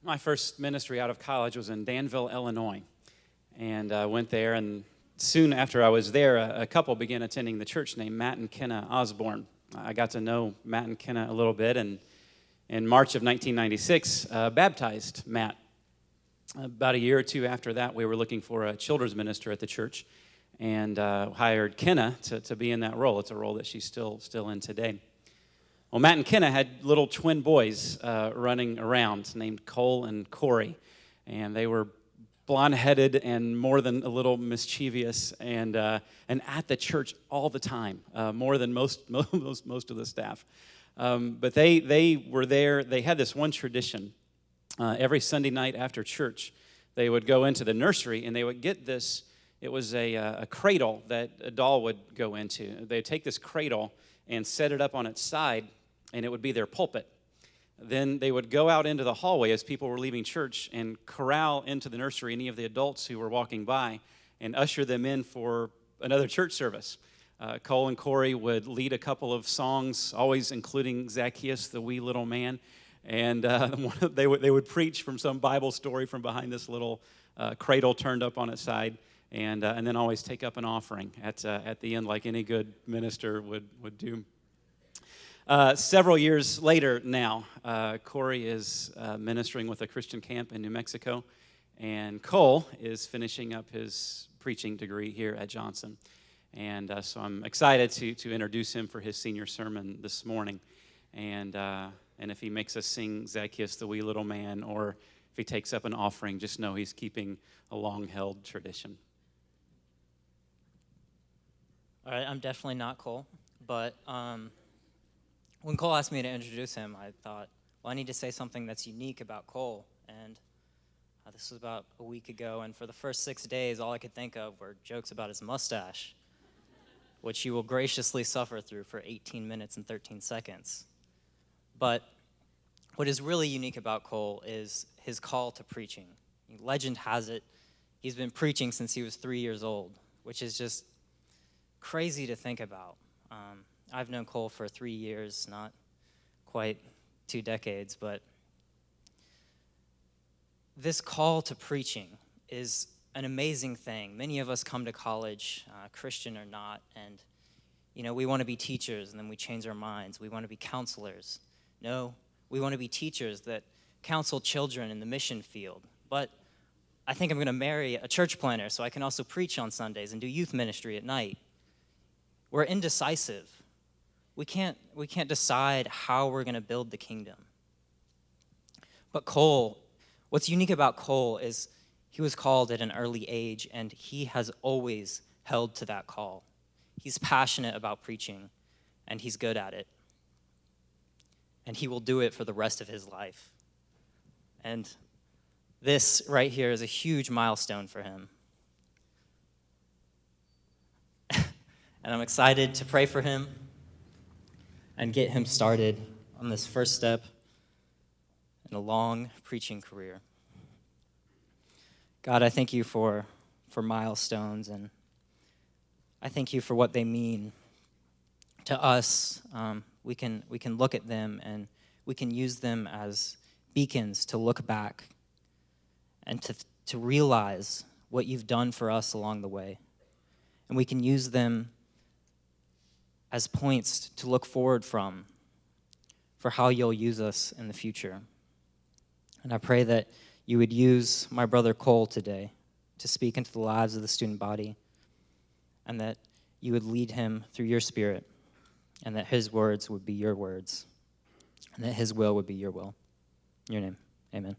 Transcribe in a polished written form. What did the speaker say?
My first ministry out of college was in Danville, Illinois, and I went there, and soon after I was there, a couple began attending the church named Matt and Kenna Osborne. I got to know Matt and Kenna a little bit, and in March of 1996, baptized Matt. About a year or two after that, we were looking for a children's minister at the church, and hired Kenna to be in that role. It's a role that she's still in today. Well, Matt and Kenna had little twin boys running around named Cole and Corey, and they were blonde-headed and more than a little mischievous, and at the church all the time, more than most of the staff. But they were there. They had this one tradition. Every Sunday night after church, they would go into the nursery, and they would get this. It was a cradle that a doll would go into. They'd take this cradle and set it up on its side, and it would be their pulpit. Then they would go out into the hallway as people were leaving church and corral into the nursery any of the adults who were walking by and usher them in for another church service. Cole and Corey would lead a couple of songs, always including Zacchaeus, the wee little man, and they would preach from some Bible story from behind this little cradle turned up on its side, and then always take up an offering at the end, like any good minister would do. Several years later now, Corey is ministering with a Christian camp in New Mexico, and Cole is finishing up his preaching degree here at Johnson. And so I'm excited to introduce him for his senior sermon this morning. And if he makes us sing Zacchaeus, the wee little man, or if he takes up an offering, just know he's keeping a long-held tradition. All right, I'm definitely not Cole, but when Cole asked me to introduce him, I thought, well, I need to say something that's unique about Cole. And this was about a week ago, and for the first 6 days, all I could think of were jokes about his mustache, which he will graciously suffer through for 18 minutes and 13 seconds. But what is really unique about Cole is his call to preaching. Legend has it, he's been preaching since he was 3 years old, which is just crazy to think about. I've known Cole for 3 years, not quite 2 decades, but this call to preaching is an amazing thing. Many of us come to college, Christian or not, and we want to be teachers, and then we change our minds. We want to be counselors. No, we want to be teachers that counsel children in the mission field. But I think I'm going to marry a church planner so I can also preach on Sundays and do youth ministry at night. We're indecisive. We can't decide how we're going to build the kingdom. But Cole, what's unique about Cole is he was called at an early age, and he has always held to that call. He's passionate about preaching, and he's good at it. And he will do it for the rest of his life. And this right here is a huge milestone for him. And I'm excited to pray for him and get him started on this first step in a long preaching career. God, I thank you for milestones, and I thank you for what they mean to us. We can look at them, and we can use them as beacons to look back and to realize what you've done for us along the way. And we can use them as points to look forward from for how you'll use us in the future. And I pray that you would use my brother Cole today to speak into the lives of the student body, and that you would lead him through your Spirit, and that his words would be your words, and that his will would be your will. In your name, amen.